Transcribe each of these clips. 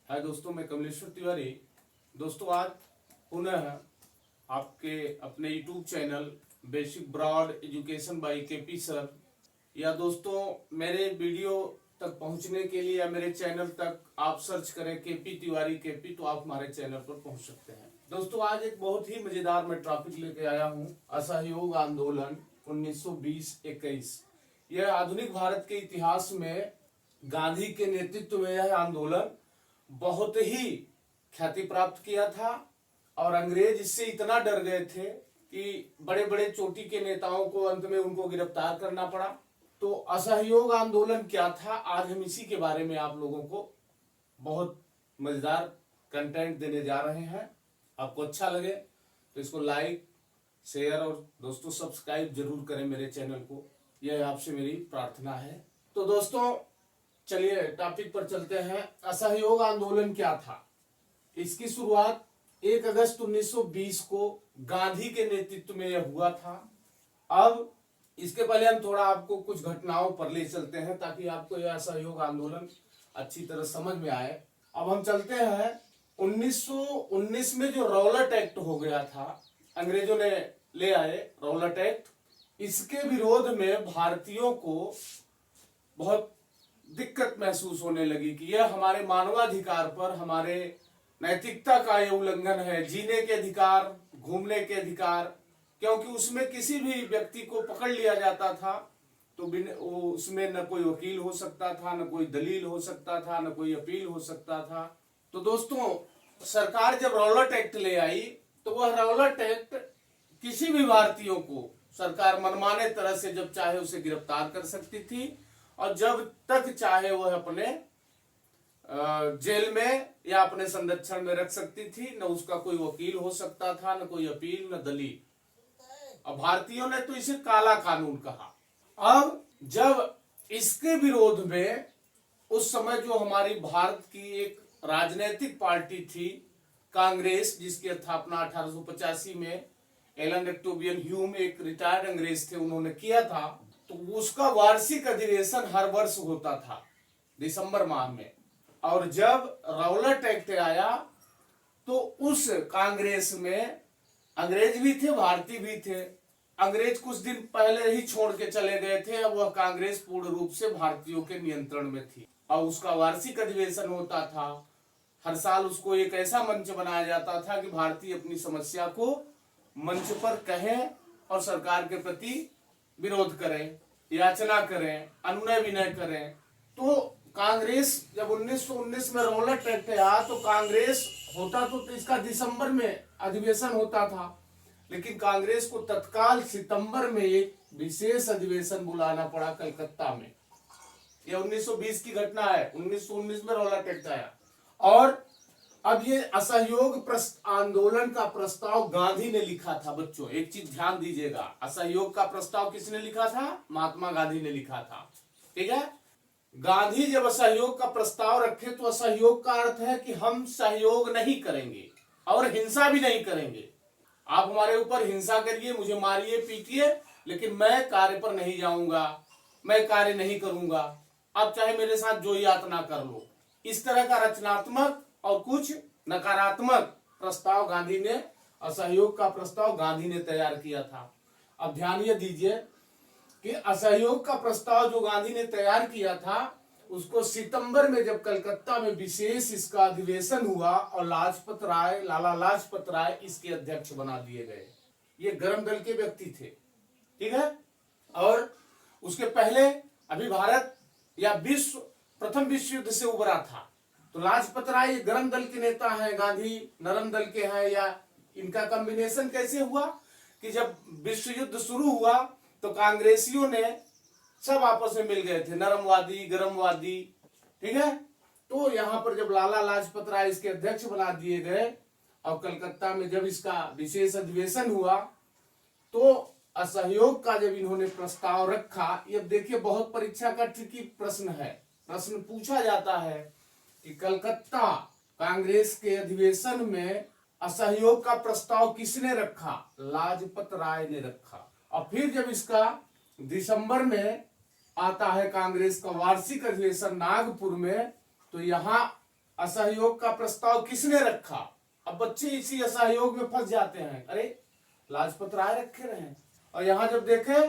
हाय दोस्तों, मैं कमलेश्वर तिवारी। दोस्तों, आज पुनः आपके अपने YouTube channel basic broad education by KP sir या दोस्तों मेरे वीडियो तक पहुंचने के लिए या मेरे चैनल तक आप सर्च करें केपी तिवारी केपी तो आप हमारे चैनल पर पहुंच सकते हैं। दोस्तों, आज एक बहुत ही मजेदार मैं टॉपिक लेके आया हूं, असहयोग आंदोलन 1920-21। यह आधुनिक भारत के इतिहास में गांधी के नेतृत्व में यह आंदोलन बहुत ही ख्याति प्राप्त किया था और अंग्रेज इससे इतना डर गए थे कि बड़े बड़े चोटी के नेताओं को अंत में उनको गिरफ्तार करना पड़ा। तो असहयोग आंदोलन क्या था, आज हम इसी के बारे में आप लोगों को बहुत मजेदार कंटेंट देने जा रहे हैं। आपको अच्छा लगे तो इसको लाइक शेयर और दोस्तों सब्सक्राइब जरूर करें मेरे चैनल को, यह आपसे मेरी प्रार्थना है। तो दोस्तों चलिए टॉपिक पर चलते हैं। असहयोग आंदोलन क्या था? इसकी शुरुआत 1 अगस्त 1920 को गांधी के नेतृत्व में यह हुआ था। अब इसके पहले हम थोड़ा आपको कुछ घटनाओं पर ले चलते हैं ताकि आपको यह असहयोग आंदोलन अच्छी तरह समझ में आए। अब हम चलते हैं 1919 में जो रौलट एक्ट हो गया था, अंग्रेजों ने ले आए रौलट एक्ट। इसके विरोध में भारतीयों को बहुत दिक्कत महसूस होने लगी कि यह हमारे मानवाधिकार पर, हमारे नैतिकता का यह उल्लंघन है। जीने के अधिकार, घूमने के अधिकार, क्योंकि उसमें किसी भी व्यक्ति को पकड़ लिया जाता था तो उसमें न कोई वकील हो सकता था, न कोई दलील हो सकता था, न कोई अपील हो सकता था। तो दोस्तों सरकार जब रौलट एक्ट ले आई तो वह रौलट एक्ट किसी भी भारतीयों को सरकार मनमाने तरह से जब चाहे उसे गिरफ्तार कर सकती थी और जब तक चाहे वह अपने जेल में या अपने संरक्षण में रख सकती थी। न उसका कोई वकील हो सकता था, न कोई अपील, न दलील। अब भारतीयों ने तो इसे काला कानून कहा। अब जब इसके विरोध में उस समय जो हमारी भारत की एक राजनीतिक पार्टी थी कांग्रेस, जिसकी स्थापना 1885 में एलन ऑक्टेवियन ह्यूम एक रिटायर्ड अंग्रेज थे उन्होंने किया था, तो उसका वार्षिक अधिवेशन हर वर्ष होता था दिसंबर माह में। और जब रौलट एक्ट आया तो उस कांग्रेस में अंग्रेज भी थे, भारतीय भी थे। अंग्रेज कुछ दिन पहले ही छोड़ के चले गए थे, अब वह कांग्रेस पूर्ण रूप से भारतीयों के नियंत्रण में थी और उसका वार्षिक अधिवेशन होता था। हर साल उसको एक ऐसा मंच बनाया जाता था कि भारतीय अपनी समस्या को मंच पर कहें और सरकार के प्रति विरोध करें, याचना करें, अनुनय विनय करें। तो कांग्रेस जब 1919 में रौलट एक्ट आया तो कांग्रेस होता तो इसका दिसंबर में अधिवेशन होता था, लेकिन कांग्रेस को तत्काल सितंबर में एक विशेष अधिवेशन बुलाना पड़ा कलकत्ता में। यह 1920 की घटना है। 1919 में रौलट एक्ट आया और अब ये असहयोग आंदोलन का प्रस्ताव गांधी ने लिखा था। बच्चों एक चीज ध्यान दीजिएगा, असहयोग का प्रस्ताव किसने लिखा था? महात्मा गांधी ने लिखा था। ठीक है, गांधी जब असहयोग का प्रस्ताव रखे तो असहयोग का अर्थ है कि हम सहयोग नहीं करेंगे और हिंसा भी नहीं करेंगे। आप हमारे ऊपर हिंसा करिए, मुझे मारिए पीटिए, लेकिन मैं कार्य पर नहीं जाऊंगा, मैं कार्य नहीं करूंगा, आप चाहे मेरे साथ जो यातना कर लो। इस तरह का रचनात्मक और कुछ नकारात्मक प्रस्ताव गांधी ने, असहयोग का प्रस्ताव गांधी ने तैयार किया था। अब ध्यान ये दीजिए कि असहयोग का प्रस्ताव जो गांधी ने तैयार किया था उसको सितंबर में जब कलकत्ता में विशेष इसका अधिवेशन हुआ और लाला लाजपत राय इसके अध्यक्ष बना दिए गए। ये गरम दल के व्यक्ति थे, ठीक है। और उसके पहले अभी भारत या प्रथम विश्व युद्ध से उबरा था, तो लाजपत राय गरम दल के नेता हैं, गांधी नरम दल के हैं। या इनका कॉम्बिनेशन कैसे हुआ कि जब विश्व युद्ध शुरू हुआ तो कांग्रेसियों ने सब आपस में मिल गए थे, नरमवादी गरमवादी, ठीक है। तो यहां पर जब लाला लाजपत राय इसके अध्यक्ष बना दिए गए और कलकत्ता में जब इसका विशेष अधिवेशन हुआ तो असहयोग का जब इन्होंने प्रस्ताव रखा, ये देखिए बहुत परीक्षा का ट्रिकी प्रश्न है। प्रश्न पूछा जाता है कि कलकत्ता कांग्रेस के अधिवेशन में असहयोग का प्रस्ताव किसने रखा? लाजपत राय ने रखा। और फिर जब इसका दिसंबर में आता है कांग्रेस का वार्षिक अधिवेशन नागपुर में, तो यहां असहयोग का प्रस्ताव किसने रखा? अब बच्चे इसी असहयोग में फंस जाते हैं, अरे लाजपत राय रखे रहे। और यहां जब देखे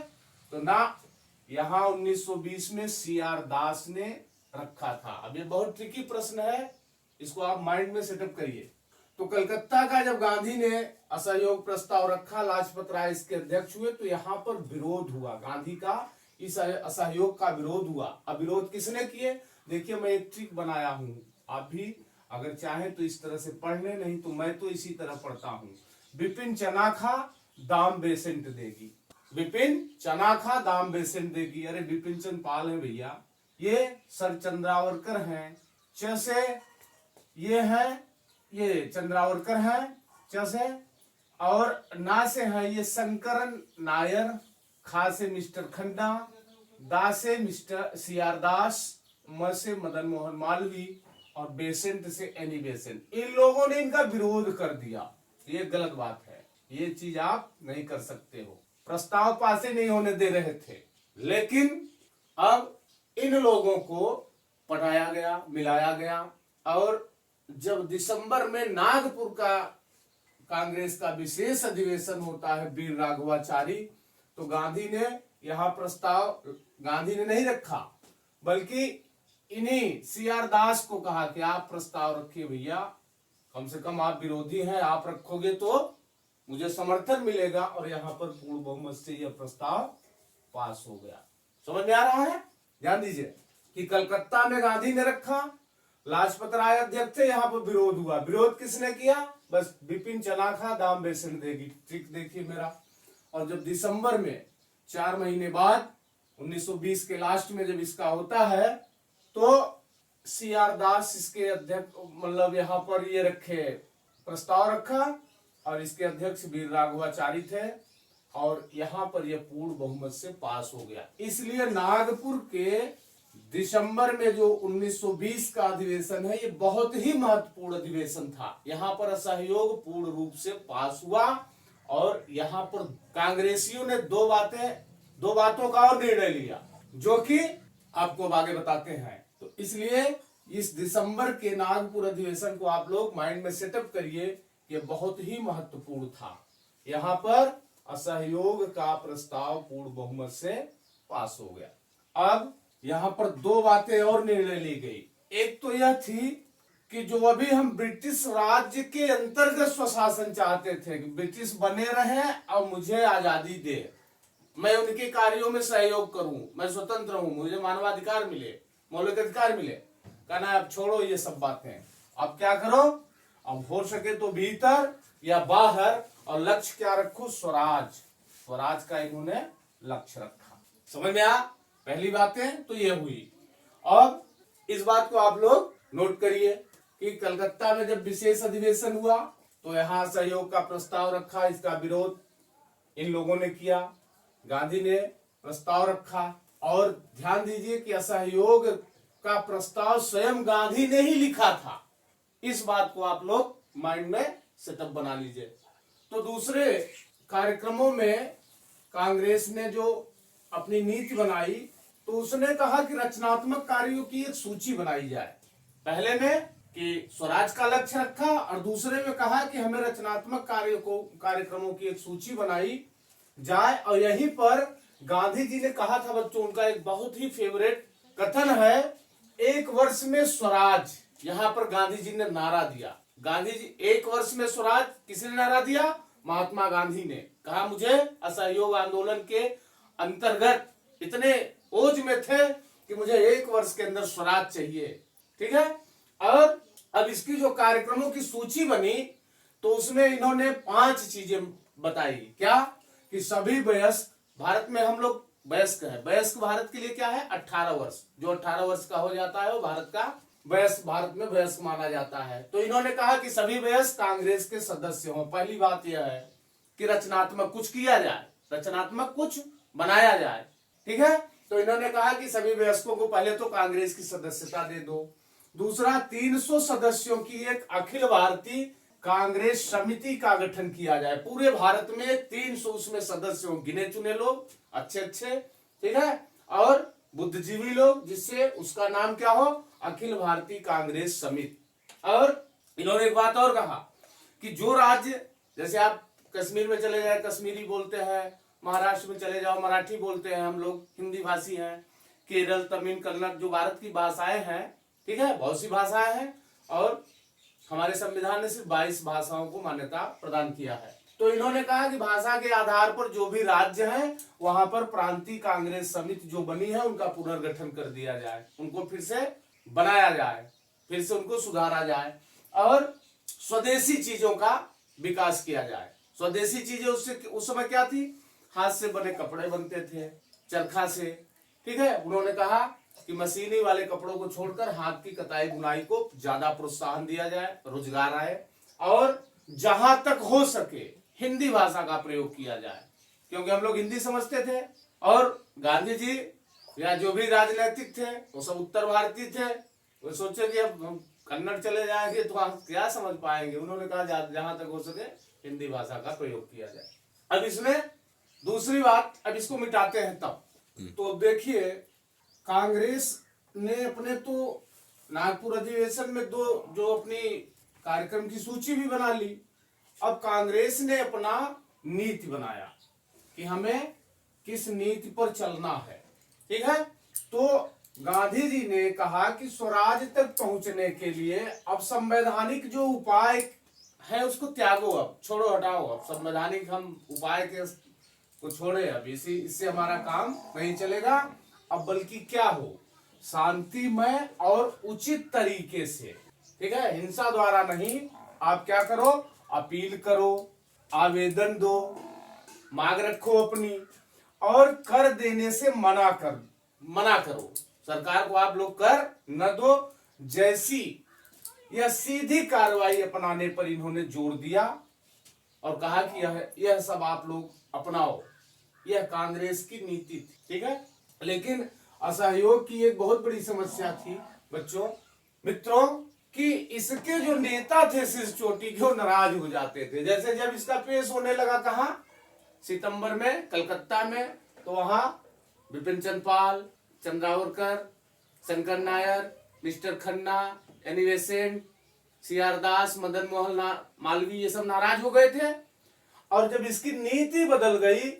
तो ना, यहां 1920 में CR दास ने रखा था। अब ये बहुत ट्रिकी प्रश्न है, इसको आप माइंड में सेटअप करिए। तो कलकत्ता का जब गांधी ने असहयोग प्रस्ताव रखा, लाजपत राय इसके अध्यक्ष हुए, तो यहां पर विरोध हुआ, गांधी का इस असहयोग का विरोध हुआ। अब विरोध किसने किए? देखिए मैं एक ट्रिक बनाया हूं, आप भी अगर चाहें तो इस तरह से पढ़ लें, नहीं तो मैं तो इसी तरह पढ़ता हूं। विपिन चना खा दाम बेसेंट देगी, विपिन चना खा दाम बेसेंट देगी। अरे विपिन चंद्र पाल है भैया, ये सर चंद्रावरकर हैं, च से ये है, ये चंद्रावरकर है च से, और ना से है ये शंकरन नायर, खा से मिस्टर खन्ना, दा से मिस्टर CR दास, म से मदन मोहन मालवीय, और बेसेंट से एनी बेसेंट। इन लोगों ने इनका विरोध कर दिया। ये गलत बात है, ये चीज आप नहीं कर सकते हो। प्रस्ताव पास ही नहीं होने दे रहे थे, लेकिन अब इन लोगों को पढ़ाया गया, मिलाया गया। और जब दिसंबर में नागपुर का कांग्रेस का विशेष अधिवेशन होता है वीर राघवाचारी, तो गांधी ने यहां प्रस्ताव, गांधी ने नहीं रखा, बल्कि इन्हीं CR दास को कहा कि आप प्रस्ताव रखिए भैया, कम से कम आप विरोधी हैं, आप रखोगे तो मुझे समर्थन मिलेगा। और यहाँ पर पूर्ण बहुमत से यह प्रस्ताव पास हो गया। समझ में आ रहा है? ध्यान दीजिए कि कलकत्ता में गांधी ने रखा, लाजपत राय अध्यक्ष थे, यहाँ पर विरोध हुआ। विरोध किसने किया? बस विपिन चना खा दाम बेसन देगी, ट्रिक देखिए मेरा। और जब दिसंबर में 4 महीने बाद 1920 के लास्ट में जब इसका होता है, तो CR दास इसके अध्यक्ष, मतलब यहाँ पर ये रखे, प्रस्ताव रखा, और इसके अध्यक्ष वीर राघवाचारी थे, और यहाँ पर यह पूर्ण बहुमत से पास हो गया। इसलिए नागपुर के दिसंबर में जो 1920 का अधिवेशन है, ये बहुत ही महत्वपूर्ण अधिवेशन था। यहाँ पर असहयोग पूर्ण रूप से पास हुआ, और यहाँ पर कांग्रेसियों ने दो बातों का और निर्णय लिया, जो कि आपको आगे बताते हैं। तो इसलिए इस दिसंबर के नागपुर अधिवेशन को आप लोग माइंड में सेटअप करिए, ये बहुत ही महत्वपूर्ण था। यहाँ पर असहयोग का प्रस्ताव पूर्ण बहुमत से पास हो गया। अब यहाँ पर 2 बातें और निर्णय ली गई। एक तो यह थी कि जो अभी हम ब्रिटिश राज्य के अंतर्गत स्वशासन चाहते थे, कि ब्रिटिश बने रहे और मुझे आजादी दे, मैं उनके कार्यों में सहयोग करूं, मैं स्वतंत्र हूं, मुझे मानवाधिकार मिले, मौलिक अधिकार मिले। कहना अब छोड़ो ये सब बातें, अब क्या करो, अब हो सके तो भीतर या बाहर, और लक्ष्य क्या रखो? स्वराज। स्वराज का इन्होंने लक्ष्य रखा। समझ में आ? पहली बातें तो ये हुई। अब इस बात को आप लोग नोट करिए कि कलकत्ता में जब विशेष अधिवेशन हुआ, तो यहाँ सहयोग का प्रस्ताव रखा, इसका विरोध इन लोगों ने किया, गांधी ने प्रस्ताव रखा। और ध्यान दीजिए कि असहयोग का प्रस्ताव स्वयं गांधी ने ही लिखा था। इस बात को आप लोग माइंड में सेटअप बना लीजिए। तो दूसरे कार्यक्रमों में कांग्रेस ने जो अपनी नीति बनाई, तो उसने कहा कि रचनात्मक कार्यों की एक सूची बनाई जाए। पहले में कि स्वराज का लक्ष्य रखा, और दूसरे में कहा कि हमें रचनात्मक कार्यक्रमों की एक सूची बनाई जाए। और यहीं पर गांधी जी ने कहा था, बच्चों, उनका एक बहुत ही फेवरेट कथन है, 1 वर्ष में स्वराज। यहाँ पर गांधी जी ने नारा दिया। गांधी जी 1 वर्ष में स्वराज, किसने नारा दिया? महात्मा गांधी ने कहा, मुझे असहयोग आंदोलन के अंतर्गत इतने ओज में थे कि मुझे 1 वर्ष के अंदर स्वराज चाहिए। ठीक है। और अब इसकी जो कार्यक्रमों की सूची बनी, तो उसमें इन्होंने 5 चीजें बताई। क्या? कि सभी वयस्क, भारत में हम लोग वयस्क है, वयस्क भारत के लिए क्या है? 18 वर्ष। जो 18 वर्ष का हो जाता है वो भारत का वयस्क, भारत में वयस्क माना जाता है। तो इन्होंने कहा कि सभी वयस्क कांग्रेस के सदस्य हों। पहली बात यह है कि रचनात्मक कुछ किया जाए, रचनात्मक कुछ बनाया जाए। ठीक है। तो इन्होंने कहा कि सभी वयस्कों को पहले तो कांग्रेस की सदस्यता दे दो। दूसरा, 300 सदस्यों की एक अखिल भारतीय कांग्रेस समिति का गठन किया जाए। पूरे भारत में 300 उसमें सदस्य हों, गिने चुने लोग, अच्छे अच्छे, ठीक है, और बुद्धिजीवी लोग, जिससे उसका नाम क्या हो? अखिल भारतीय कांग्रेस समिति। और इन्होंने एक बात और कहा कि जो राज्य, जैसे आप कश्मीर में चले जाए कश्मीरी बोलते हैं, महाराष्ट्र में चले जाओ मराठी बोलते हैं, हम लोग हिंदी भाषी हैं, केरल, तमिल, कन्नड़, जो भारत की भाषाएं हैं, ठीक है, बहुत सी भाषाएं हैं, और हमारे संविधान ने सिर्फ 22 भाषाओं को मान्यता प्रदान किया है। तो इन्होंने कहा कि भाषा के आधार पर जो भी राज्य है वहां पर प्रांतीय कांग्रेस समिति जो बनी है उनका पुनर्गठन कर दिया जाए, उनको फिर से बनाया जाए, फिर से उनको सुधारा जाए और स्वदेशी चीजों का विकास किया जाए। स्वदेशी चीजें उससे उस समय क्या थी, हाथ से बने कपड़े बनते थे, चरखा से, ठीक है। उन्होंने कहा कि मशीनी वाले कपड़ों को छोड़कर हाथ की कताई बुनाई को ज्यादा प्रोत्साहन दिया जाए, रोजगार आए, और जहां तक हो सके हिंदी भाषा का प्रयोग किया जाए, क्योंकि हम लोग हिंदी समझते थे। और गांधी जी या जो भी राजनीतिक थे वो सब उत्तर भारतीय थे, वो सोचे कि अब हम कन्नड़ चले जाएंगे तो आप क्या समझ पाएंगे। उन्होंने कहा जहां तक हो सके हिंदी भाषा का प्रयोग किया जाए। अब इसमें दूसरी बात, अब इसको मिटाते हैं तब तो देखिए, कांग्रेस ने अपने तो नागपुर अधिवेशन में जो अपनी कार्यक्रम की सूची भी बना ली। अब कांग्रेस ने अपना नीति बनाया कि हमें किस नीति पर चलना है, ठीक है। तो गांधी जी ने कहा कि स्वराज तक पहुंचने के लिए अब संवैधानिक जो उपाय है उसको त्यागो, अब छोड़ो, हटाओ, अब संवैधानिक हम उपाय के को छोड़े, अब इससे हमारा काम नहीं चलेगा। अब बल्कि क्या हो, शांतिमय और उचित तरीके से, ठीक है, हिंसा द्वारा नहीं, आप क्या करो, अपील करो, आवेदन दो, मांग रखो अपनी, और कर देने से मना करो, सरकार को आप लोग कर न दो, जैसी यह सीधी कार्रवाई अपनाने पर इन्होंने जोर दिया और कहा कि यह सब आप लोग अपनाओ, यह कांग्रेस की नीति थी, ठीक है। लेकिन असहयोग की एक बहुत बड़ी समस्या थी बच्चों, मित्रों, कि इसके जो नेता थे शीर्ष चोटी के, वो नाराज हो जाते थे। जैसे जब इसका पेश होने लगा कहा, सितंबर में कलकत्ता में, तो वहां Bipin Chandra Pal, Chandavarkar, Shankar Nair, mister Khanna, Annie Besant, CR Das, Madan Mohan Malviya, ये सब नाराज हो गए थे। और जब इसकी नीति बदल गई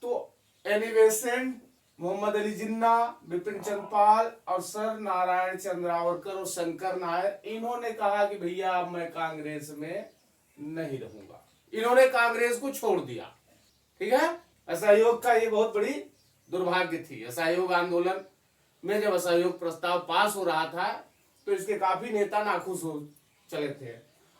तो एनी बेसेंट, मोहम्मद अली जिन्ना, विपिन चंद्र पाल और सर नारायण चंद्रावरकर और शंकर नायर, इन्होंने कहा कि भैया अब मैं कांग्रेस में नहीं रहूंगा। इन्होंने कांग्रेस को छोड़ दिया, ठीक है। असहयोग का ये बहुत बड़ी दुर्भाग्य थी। असहयोग आंदोलन में जब असहयोग प्रस्ताव पास हो रहा था तो इसके काफी नेता नाखुश हो चले थे।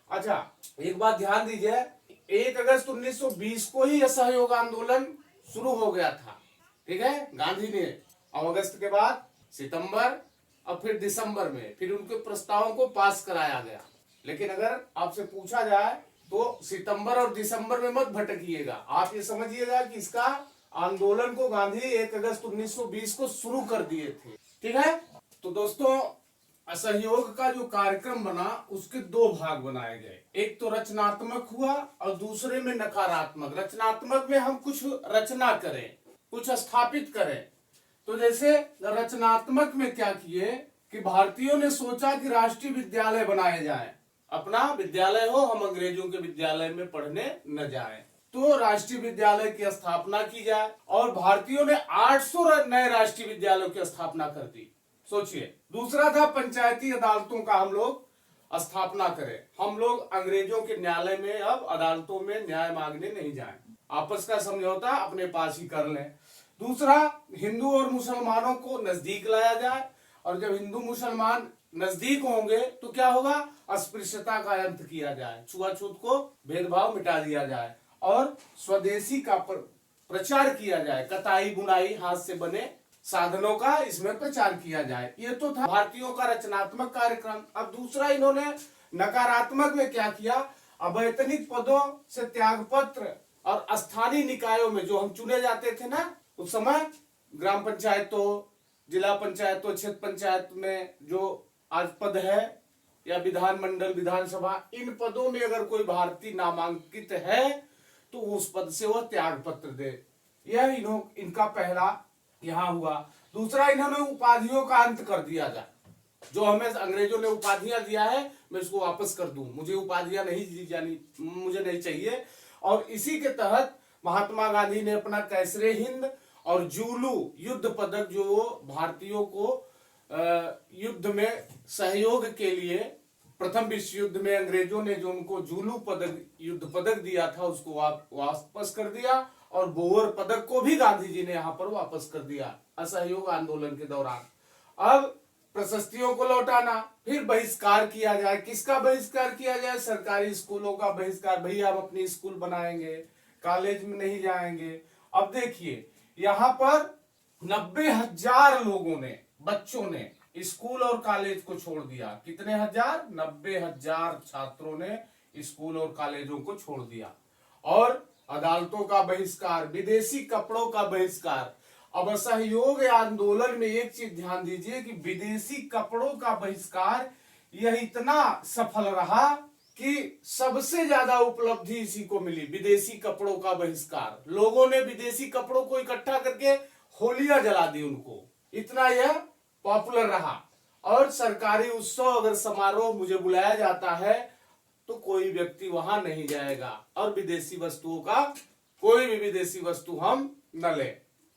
अच्छा, एक बात ध्यान दीजिए, 1 अगस्त 1920 को ही असहयोग आंदोलन शुरू हो गया था, ठीक है। गांधी ने, और अगस्त के बाद सितंबर और फिर दिसंबर में फिर उनके प्रस्तावों को पास कराया गया। लेकिन अगर आपसे पूछा जाए तो सितंबर और दिसंबर में मत भटकिएगा, आप ये समझिएगा कि इसका आंदोलन को गांधी 1 अगस्त 1920 को शुरू कर दिए थे, ठीक है। तो दोस्तों, असहयोग का जो कार्यक्रम बना उसके 2 भाग बनाए गए, एक तो रचनात्मक हुआ और दूसरे में नकारात्मक। रचनात्मक में हम कुछ रचना करें, कुछ स्थापित करें। तो जैसे रचनात्मक में क्या किए कि भारतीयों ने सोचा कि राष्ट्रीय विद्यालय बनाए जाएं, अपना विद्यालय हो, हम अंग्रेजों के विद्यालय में पढ़ने न जाएं, तो राष्ट्रीय विद्यालय की स्थापना की जाए। और भारतीयों ने 800 नए राष्ट्रीय विद्यालयों की स्थापना कर दी, सोचिए। दूसरा था पंचायती अदालतों का हम लोग स्थापना करें, हम लोग अंग्रेजों के न्यायालय में अब अदालतों में न्याय मांगने नहीं जाएं, आपस का समझौता अपने पास ही कर लें। दूसरा, हिंदू और मुसलमानों को नजदीक लाया जाए, और जब हिंदू मुसलमान नजदीक होंगे तो क्या होगा, अस्पृश्यता का अंत किया जाए, छुआछूत को भेदभाव मिटा दिया जाए, और स्वदेशी का प्रचार किया जाए, कताई बुनाई हाथ से बने साधनों का इसमें प्रचार किया जाए। ये तो था भारतीयों का रचनात्मक कार्यक्रम। अब दूसरा इन्होंने नकारात्मक में क्या किया, अवैतनिक पदों से त्यागपत्र, और स्थानीय निकायों में जो हम चुने जाते थे ना उस समय, ग्राम पंचायतों, जिला पंचायतों, क्षेत्र पंचायत में जो आज पद है, या विधानमंडल, विधानसभा, इन पदों में अगर कोई भारतीय नामांकित है तो उस पद से वह त्याग पत्र दे। यह इनका पहला यहां हुआ। दूसरा, इन्होंने उपाधियों का अंत कर दिया जाए, जो हमें अंग्रेजों ने उपाधियां दिया है मैं इसको वापस कर दूं, मुझे उपाधियां नहीं दी जानी, मुझे नहीं चाहिए। और इसी के तहत महात्मा गांधी ने अपना कैसरे हिंद और जूलू युद्ध पदक, जो वो भारतीयों को युद्ध में सहयोग के लिए, प्रथम विश्व युद्ध में अंग्रेजों ने जो उनको जूलू पदक युद्ध पदक दिया था उसको वापस कर दिया, और बोअर पदक को भी गांधी जी ने यहां पर वापस कर दिया असहयोग आंदोलन के दौरान। अब प्रशस्तियों को लौटाना, फिर बहिष्कार किया जाए। किसका बहिष्कार किया जाए? सरकारी स्कूलों का बहिष्कार। भैया हम अपनी स्कूल बनाएंगे, कॉलेज में नहीं जाएंगे। अब देखिए यहां पर 90,000 लोगों ने, बच्चों ने स्कूल और कॉलेज को छोड़ दिया। कितने हजार? 90,000 छात्रों ने स्कूल और कॉलेजों को छोड़ दिया। और अदालतों का बहिष्कार, विदेशी कपड़ों का बहिष्कार। अब असहयोग आंदोलन में एक चीज ध्यान दीजिए कि विदेशी कपड़ों का बहिष्कार यह इतना सफल रहा कि सबसे ज्यादा उपलब्धि इसी को मिली, विदेशी कपड़ों का बहिष्कार। लोगों ने विदेशी कपड़ों को इकट्ठा करके होलियां जला दी उनको, इतना यह पॉपुलर रहा। और सरकारी उत्सव अगर समारोह मुझे बुलाया जाता है तो कोई व्यक्ति वहां नहीं जाएगा, और विदेशी वस्तुओं का कोई भी विदेशी वस्तु हम न ले।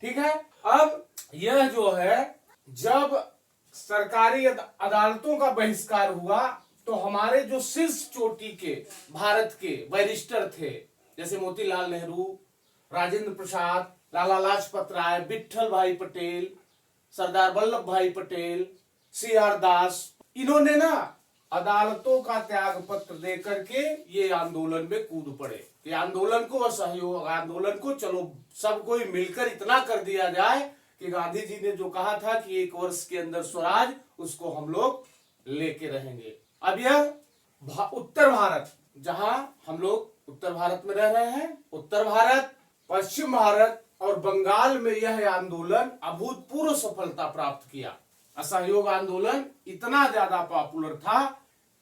ठीक है। अब यह जो है, जब सरकारी अदालतों का बहिष्कार हुआ तो हमारे जो शीर्ष चोटी के भारत के बैरिस्टर थे, जैसे मोतीलाल नेहरू, राजेंद्र प्रसाद, लाला लाजपत राय, विट्ठल भाई पटेल, सरदार वल्लभ भाई पटेल, CR दास, इन्होंने ना अदालतों का त्याग पत्र दे करके ये आंदोलन में कूद पड़े कि आंदोलन को, असहयोग आंदोलन को चलो सब कोई मिलकर इतना कर दिया जाए कि गांधी जी ने जो कहा था कि 1 वर्ष के अंदर स्वराज, उसको हम लोग लेके रहेंगे। अब यह उत्तर भारत, जहां हम लोग उत्तर भारत में रह रहे हैं, उत्तर भारत, पश्चिम भारत और बंगाल में यह आंदोलन अभूतपूर्व सफलता प्राप्त किया। असहयोग आंदोलन इतना ज्यादा पॉपुलर था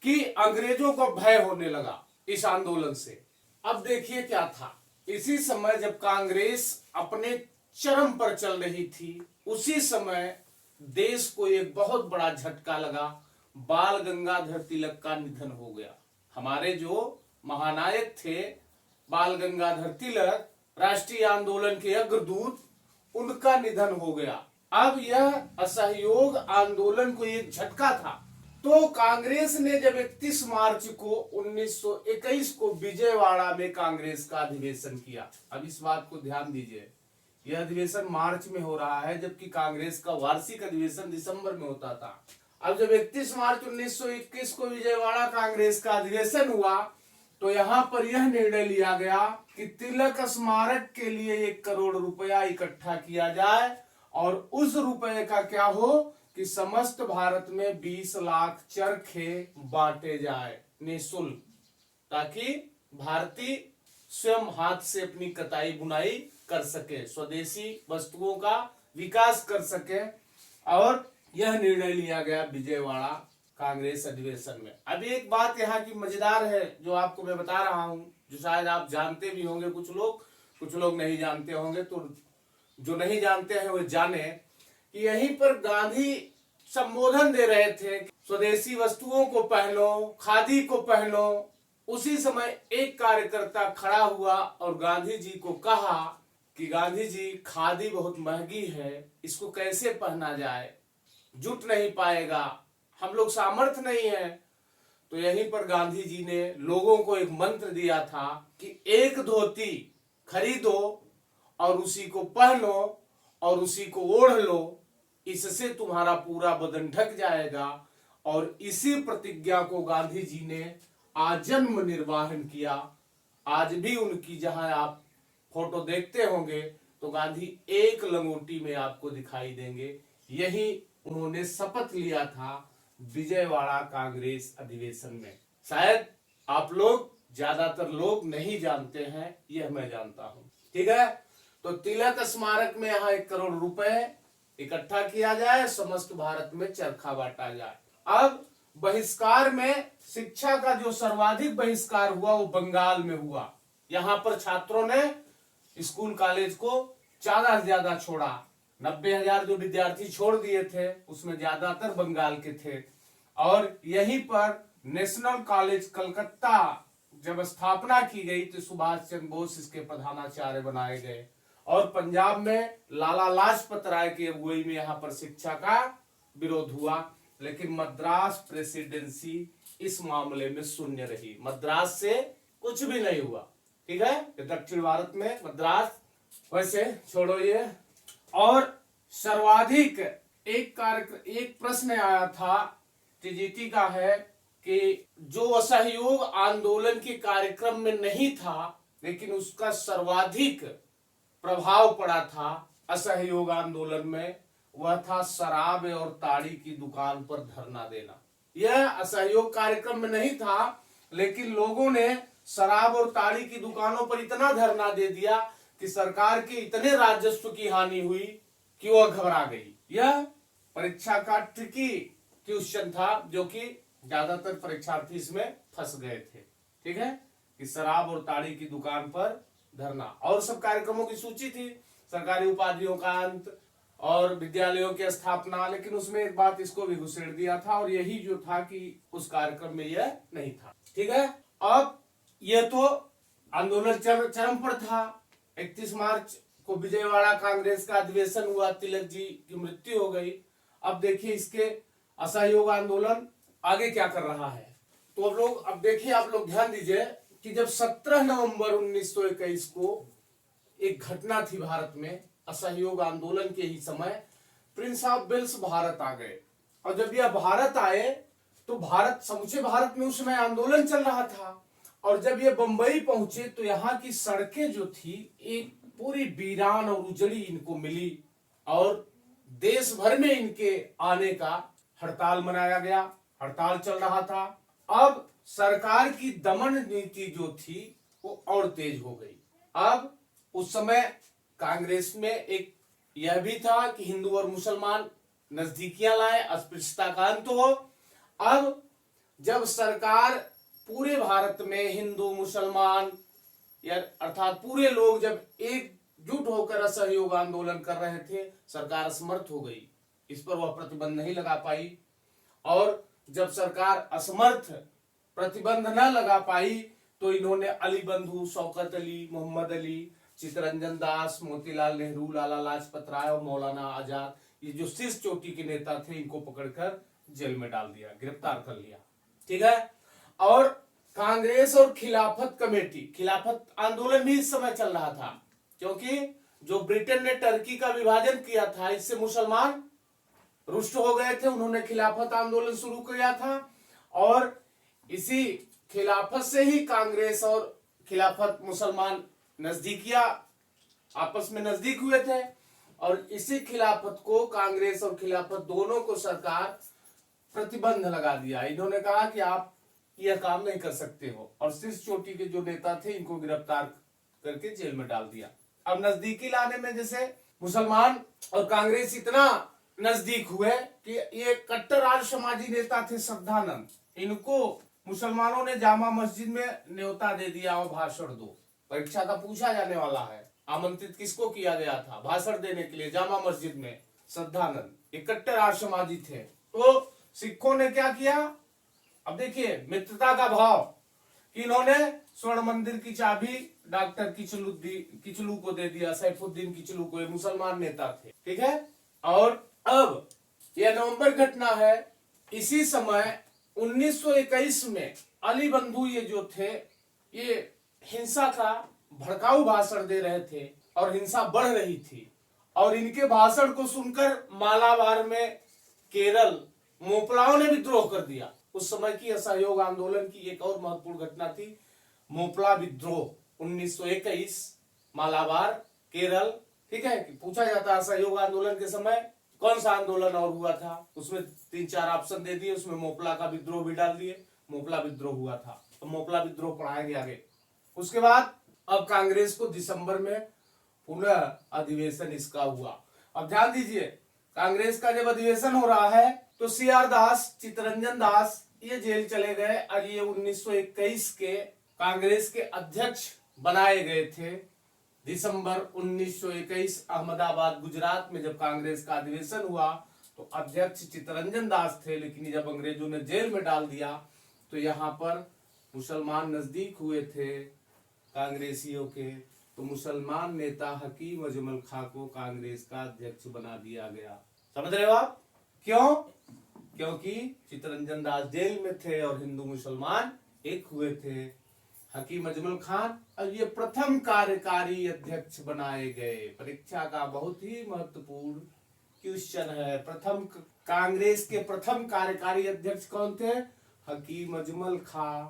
कि अंग्रेजों को भय होने लगा इस आंदोलन से। अब देखिए क्या था, इसी समय जब कांग्रेस अपने चरम पर चल रही थी, उसी समय देश को एक बहुत बड़ा झटका लगा। बाल गंगाधर तिलक का निधन हो गया। हमारे जो महानायक थे बाल गंगाधर तिलक, राष्ट्रीय आंदोलन के अग्रदूत, उनका निधन हो गया। अब यह असहयोग आंदोलन को एक झटका था। तो कांग्रेस ने जब 31 मार्च को 1921 को विजयवाड़ा में कांग्रेस का अधिवेशन किया। अब इस बात को ध्यान दीजिए, यह अधिवेशन मार्च में हो रहा है, जबकि कांग्रेस का वार्षिक अधिवेशन दिसंबर में होता था। अब जब 31 मार्च 1921 को विजयवाड़ा कांग्रेस का अधिवेशन हुआ तो यहां पर यह निर्णय लिया गया कि तिलक स्मारक के लिए 1 करोड़ रुपया इकट्ठा किया जाए, और उस रुपए का क्या हो कि समस्त भारत में 20 लाख चरखे बांटे जाए निःशुल्क, ताकि भारतीय स्वयं हाथ से अपनी कताई बुनाई कर सके, स्वदेशी वस्तुओं का विकास कर सके। और यह निर्णय लिया गया विजयवाड़ा कांग्रेस अधिवेशन में। अभी एक बात यहाँ की मजेदार है जो आपको मैं बता रहा हूं, जो शायद आप जानते भी होंगे, कुछ लोग नहीं जानते होंगे, तो जो नहीं जानते हैं वो जाने कि यहीं पर गांधी संबोधन दे रहे थे, स्वदेशी वस्तुओं को पहनो, खादी को पहनो। उसी समय एक कार्यकर्ता खड़ा हुआ और गांधी जी को कहा कि गांधी जी, खादी बहुत महंगी है, इसको कैसे पहना जाए, जुट नहीं पाएगा, हम लोग सामर्थ्य नहीं है। तो यहीं पर गांधी जी ने लोगों को एक मंत्र दिया था कि एक धोती खरीदो और उसी को पहनो और उसी को ओढ़ लो, इससे तुम्हारा पूरा बदन ढक जाएगा। और इसी प्रतिज्ञा को गांधी जी ने आजन्म निर्वाहन किया। आज भी उनकी जहां आप फोटो देखते होंगे तो गांधी एक लंगोटी में आपको दिखाई देंगे। यही उन्होंने शपथ लिया था विजयवाड़ा कांग्रेस अधिवेशन में। शायद आप लोग, ज्यादातर लोग नहीं जानते हैं, यह मैं जानता हूं। ठीक है। तो तिलक स्मारक में यहाँ 1 करोड़ रुपए इकट्ठा किया जाए, समस्त भारत में चरखा बांटा जाए। अब बहिष्कार में शिक्षा का जो सर्वाधिक बहिष्कार हुआ वो बंगाल में हुआ। यहाँ पर छात्रों ने स्कूल कॉलेज को ज्यादा से ज्यादा छोड़ा। 90,000 जो विद्यार्थी छोड़ दिए थे उसमें ज्यादातर बंगाल के थे। और यहीं पर नेशनल कॉलेज कलकत्ता जब स्थापना की गई तो सुभाष चंद्र बोस इसके प्रधानाचार्य बनाए गए और पंजाब में लाला लाजपत राय की अगुवाई में यहाँ पर शिक्षा का विरोध हुआ। लेकिन मद्रास प्रेसिडेंसी इस मामले में शून्य रही, मद्रास से कुछ भी नहीं हुआ। ठीक है, दक्षिण भारत में मद्रास, वैसे छोड़ो ये। और सर्वाधिक एक प्रश्न आया था टीजीटी का है कि जो असहयोग आंदोलन के कार्यक्रम में नहीं था लेकिन उसका सर्वाधिक प्रभाव पड़ा था असहयोग आंदोलन में, वह था शराब और ताड़ी की दुकान पर धरना देना। यह असहयोग कार्यक्रम में नहीं था लेकिन लोगों ने शराब और ताड़ी की दुकानों पर इतना धरना दे दिया कि सरकार के इतने राजस्व की हानि हुई कि वह घबरा गई। यह परीक्षा का ट्रिकी क्वेश्चन था जो कि ज्यादातर परीक्षार्थी इसमें फंस गए थे। ठीक है, कि शराब और ताड़ी की दुकान पर धरना। और सब कार्यक्रमों की सूची थी, सरकारी उपाधियों का अंत और विद्यालयों की स्थापना, लेकिन उसमें एक बात इसको भी घुसेड़ दिया था और यही जो था कि उस कार्यक्रम में यह नहीं था। ठीक है, अब यह तो आंदोलन चरम पर था। 31 मार्च को विजयवाड़ा कांग्रेस का अधिवेशन हुआ, तिलक जी की मृत्यु हो गई। अब देखिए इसके असहयोग आंदोलन आगे क्या कर रहा है। तो अब देखिए, आप लोग ध्यान दीजिए कि जब 17 नवंबर 1921 को एक घटना थी भारत में, असहयोग आंदोलन के ही समय प्रिंस ऑफ वेल्स भारत आ गए। और जब यह भारत आए तो समूचे भारत में उस समय आंदोलन चल रहा था। और जब ये बंबई पहुंचे तो यहाँ की सड़कें जो थी एक पूरी वीरान और उजड़ी इनको मिली और देश भर में इनके आने का हड़ताल मनाया गया, हड़ताल चल रहा था। अब सरकार की दमन नीति जो थी वो और तेज हो गई। अब उस समय कांग्रेस में एक यह भी था कि हिंदू और मुसलमान नजदीकियां लाए, अस्पृश्यता का अंत हो। अब जब सरकार पूरे भारत में हिंदू मुसलमान या अर्थात पूरे लोग जब एकजुट होकर असहयोग आंदोलन कर रहे थे, सरकार असमर्थ हो गई, इस पर वह प्रतिबंध नहीं लगा पाई। और जब सरकार असमर्थ प्रतिबंध न लगा पाई तो इन्होंने अली बंधु, शौकत अली, मोहम्मद अली, चित्तरंजन दास, मोतीलाल नेहरू, लाला लाजपत राय और मौलाना आजाद, ये जो शीर्ष चोटी के नेता थे, इनको पकड़कर जेल में डाल दिया, गिरफ्तार कर लिया। ठीक है, और कांग्रेस और खिलाफत कमेटी, खिलाफत आंदोलन भी इस समय चल रहा था क्योंकि जो ब्रिटेन ने टर्की का विभाजन किया था इससे मुसलमान रुष्ट हो गए थे, उन्होंने खिलाफत आंदोलन शुरू किया था और इसी खिलाफत से ही कांग्रेस और खिलाफत मुसलमान नजदीकिया आपस में नजदीक हुए थे। और इसी खिलाफत को कांग्रेस और खिलाफत दोनों को सरकार प्रतिबंध लगा दिया। इन्होंने कहा कि आप यह काम नहीं कर सकते हो और शीर्ष चोटी के जो नेता थे इनको गिरफ्तार करके जेल में डाल दिया। अब नजदीकी लाने में जैसे मुसलमान और कांग्रेस इतना नजदीक हुए कि ये कट्टर आर्य समाजी नेता थे श्रद्धानंद, इनको मुसलमानों ने जामा मस्जिद में न्योता दे दिया और भाषण दो। परीक्षा का पूछा जाने वाला है, आमंत्रित किसको किया गया था भाषण देने के लिए जामा मस्जिद में? श्रद्धानंद, ये कट्टर आर्य समाजी थे। तो सिखों ने क्या किया, अब देखिए मित्रता का भाव कि इन्होंने स्वर्ण मंदिर की चाबी डॉक्टर किचलू को दे दिया, सैफुद्दीन किचलू को, ये मुसलमान नेता थे। ठीक है, और अब यह नवंबर घटना है। इसी समय 1921 में अली बंधु ये जो थे ये हिंसा का भड़काऊ भाषण दे रहे थे और हिंसा बढ़ रही थी और इनके भाषण को सुनकर मालाबार में केरल मोपलाओं ने विद्रोह कर दिया। उस समय की असहयोग आंदोलन की एक और महत्वपूर्ण घटना थी मोपला विद्रोह 1921 मालाबार केरल। ठीक है, पूछा जाता है असहयोग आंदोलन के समय कौन सा आंदोलन और हुआ था, उसमें 3-4 ऑप्शन दे दिए, उसमें मोपला का विद्रोह भी डाल दिए। मोपला विद्रोह हुआ था तो मोपला विद्रोह पढ़ाएंगे आगे। उसके बाद अब कांग्रेस को दिसंबर में पुनः अधिवेशन इसका हुआ। अब ध्यान दीजिए, कांग्रेस का जब अधिवेशन हो रहा है तो सीआर दास, चित्तरंजन दास ये जेल चले गए और ये 1921 के कांग्रेस के अध्यक्ष बनाए गए थे। दिसंबर 1921 अहमदाबाद गुजरात में जब कांग्रेस का अधिवेशन हुआ तो अध्यक्ष चित्तरंजन दास थे, लेकिन जब अंग्रेजों ने जेल में डाल दिया तो यहाँ पर मुसलमान नजदीक हुए थे कांग्रेसियों के, तो मुसलमान नेता हकीम अजमल खां को कांग्रेस का अध्यक्ष बना दिया गया। समझ रहे हो आप? क्यों? क्योंकि चित्तरंजन दास जेल में थे और हिंदू मुसलमान एक हुए थे। हकीम अजमल खान अब ये प्रथम कार्यकारी अध्यक्ष बनाए गए। परीक्षा का बहुत ही महत्वपूर्ण क्वेश्चन है। प्रथम कांग्रेस के प्रथम कार्यकारी अध्यक्ष कौन थे? हकीम अजमल खां।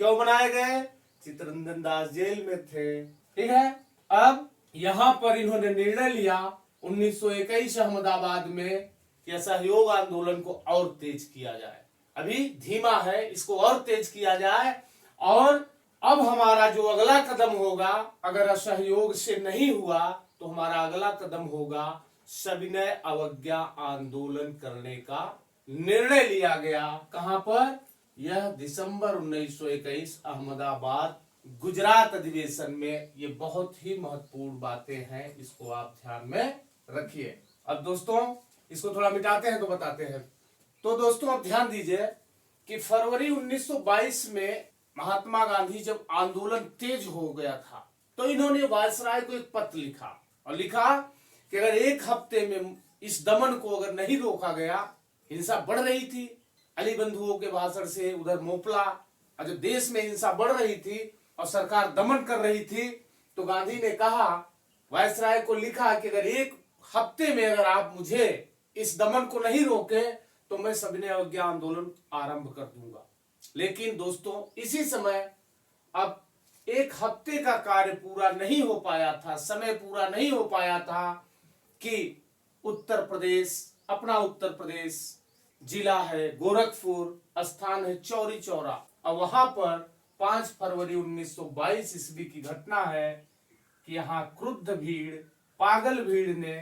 क्यों बनाए गए? चित्तरंजन दास जेल में थे। ठीक है। अब यहाँ पर इन्होंने निर्णय लिया 1921 अहमदाबाद में कि असहयोग आंदोलन को और तेज किया जाए। अभी धीमा है, इसको और तेज किया जाए। और अब हमारा जो अगला कदम होगा, अगर असहयोग से नहीं हुआ तो हमारा अगला कदम होगा सविनय अवज्ञा आंदोलन करने का निर्णय लिया गया। कहां पर? यह दिसंबर 1921 अहमदाबाद गुजरात अधिवेशन में। ये बहुत ही महत्वपूर्ण बातें हैं, इसको आप ध्यान में रखिए। अब दोस्तों इसको थोड़ा मिटाते हैं तो बताते हैं। तो दोस्तों आप ध्यान दीजिए कि फरवरी 1922 में महात्मा गांधी जब आंदोलन तेज हो गया था तो इन्होंने वायसराय को एक पत्र लिखा और लिखा कि अगर एक हफ्ते में इस दमन को अगर नहीं रोका गया, हिंसा बढ़ रही थी अली बंधुओं के भाषण से, उधर मोपला, और जो देश में हिंसा बढ़ रही थी और सरकार दमन कर रही थी, तो गांधी ने कहा, वायसराय को लिखा कि अगर एक हफ्ते में अगर आप मुझे इस दमन को नहीं रोके तो मैं सविनय अवज्ञा आंदोलन आरंभ कर दूंगा। लेकिन दोस्तों इसी समय अब एक हफ्ते का कार्य पूरा नहीं हो पाया था, समय पूरा नहीं हो पाया था कि उत्तर प्रदेश, अपना उत्तर प्रदेश जिला है गोरखपुर, स्थान है चौरी चौरा, और वहां पर 5 फरवरी 1922 ईस्वी की घटना है कि यहाँ क्रुद्ध भीड़, पागल भीड़ ने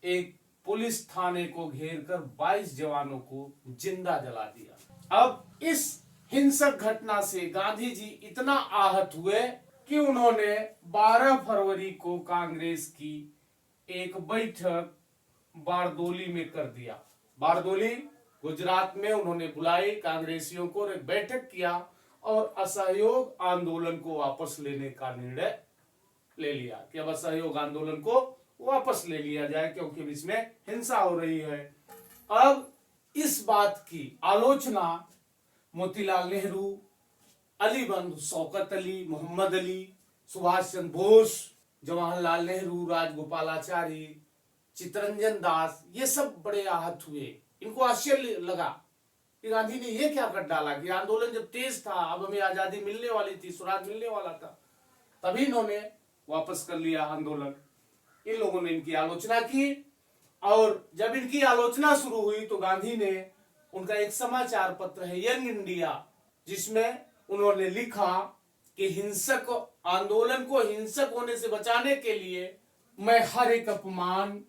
एक पुलिस थाने को घेरकर 22 जवानों को जिंदा जला दिया। अब इस हिंसक घटना से गांधी जी इतना आहत हुए कि उन्होंने 12 फरवरी को कांग्रेस की एक बैठक बारदोली में कर दिया। बारदोली गुजरात में उन्होंने बुलाई कांग्रेसियों को, एक बैठक किया और असहयोग आंदोलन को वापस लेने का निर्णय ले लिया कि अब असहयोग आंदोलन को वापस ले लिया जाए क्योंकि इसमें हिंसा हो रही है। अब इस बात की आलोचना मोतीलाल नेहरू, अली बंधु शौकत अली, मोहम्मद अली, सुभाष चंद्र बोस, जवाहरलाल नेहरू, राजगोपालाचारी, चित्तरंजन दास, ये सब बड़े आहत हुए। इनको आश्चर्य लगा कि गांधी ने ये क्या कर डाला कि आंदोलन जब तेज था, अब हमें आजादी मिलने वाली थी, स्वराज मिलने वाला था, तभी इन्होंने वापस कर लिया आंदोलन। इन लोगों ने इनकी आलोचना की और जब इनकी आलोचना शुरू हुई तो गांधी ने, उनका एक समाचार पत्र है यंग इंडिया, जिसमें उन्होंने लिखा कि हिंसक आंदोलन को हिंसक होने से बचाने के लिए मैं हर एक अपमान,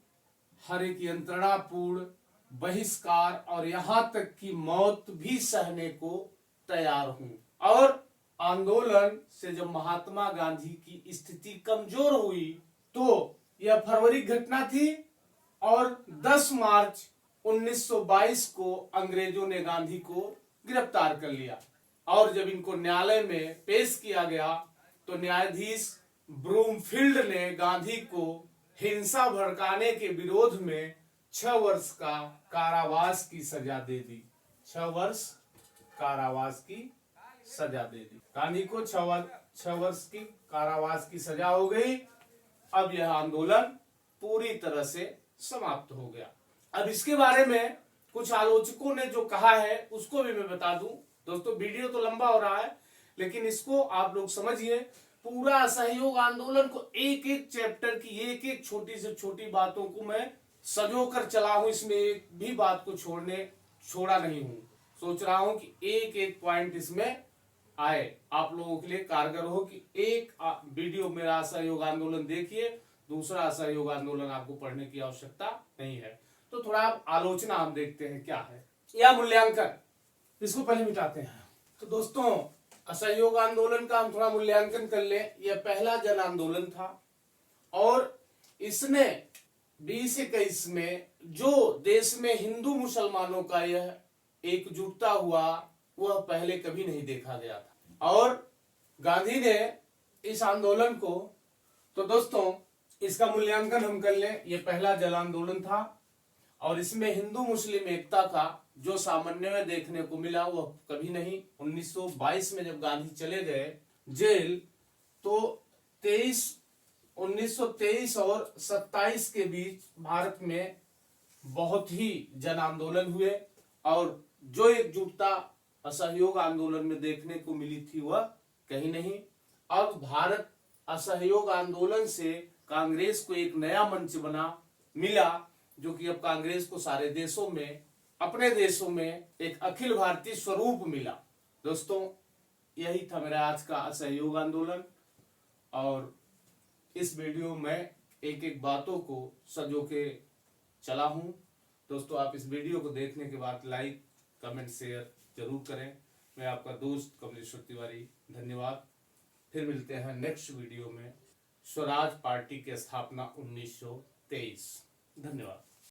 हर एक यंत्रणापूर्ण बहिष्कार और यहां तक की मौत भी सहने को तैयार हूं। और आंदोलन से जब महात्मा गांधी की स्थिति कमजोर हुई तो यह फरवरी घटना थी और 10 मार्च 1922 को अंग्रेजों ने गांधी को गिरफ्तार कर लिया और जब इनको न्यायालय में पेश किया गया तो न्यायाधीश ब्रूमफील्ड ने गांधी को हिंसा भड़काने के विरोध में 6 वर्ष का कारावास की सजा दे दी। 6 वर्ष कारावास की सजा दे दी। गांधी को 6 वर्ष की कारावास की सजा हो गई। अब यह आंदोलन पूरी तरह से समाप्त हो गया। अब इसके बारे में कुछ आलोचकों ने जो कहा है उसको भी मैं बता दूं। दोस्तों वीडियो तो लंबा हो रहा है लेकिन इसको आप लोग समझिए। पूरा असहयोग आंदोलन को एक एक चैप्टर की एक एक छोटी से छोटी बातों को मैं सजो कर चला हूं, इसमें एक भी बात को छोड़ा नहीं हूं। सोच रहा हूं कि एक एक पॉइंट इसमें आए, आप लोगों के लिए कारगर हो कि एक वीडियो मेरा असहयोग आंदोलन देखिए, दूसरा असहयोग आंदोलन आपको पढ़ने की आवश्यकता नहीं है। तो थोड़ा आलोचना हम देखते हैं क्या है या मूल्यांकन, इसको पहले मिटाते हैं। तो दोस्तों असहयोग आंदोलन का हम थोड़ा मूल्यांकन कर ले। यह पहला जन आंदोलन था और इसने 2021 में जो देश में हिंदू मुसलमानों का यह एकजुटता हुआ वह पहले कभी नहीं देखा गया था। और गांधी ने इस आंदोलन को, तो दोस्तों इसका मूल्यांकन हम कर लें, यह पहला जल आंदोलन था और इसमें हिंदू मुस्लिम एकता का जो सामान्य में देखने को मिला वह कभी नहीं। 1922 में जब गांधी चले गए जेल तो 1923 और 27 के बीच भारत में बहुत ही जन आंदोलन हुए और जो एकजुटता असहयोग आंदोलन में देखने को मिली थी वह कहीं नहीं। अब भारत असहयोग आंदोलन से कांग्रेस को एक नया मंच बना मिला, जो कि अब कांग्रेस को सारे देशों में, अपने देशों में एक अखिल भारतीय स्वरूप मिला। दोस्तों यही था मेरा आज का असहयोग आंदोलन और इस वीडियो में एक एक बातों को सजो के चला हूं। दोस्तों आप इस वीडियो को देखने के बाद लाइक कमेंट शेयर जरूर करें। मैं आपका दोस्त कमलेश्वर तिवारी, धन्यवाद। फिर मिलते हैं नेक्स्ट वीडियो में। स्वराज पार्टी की स्थापना 1923। धन्यवाद।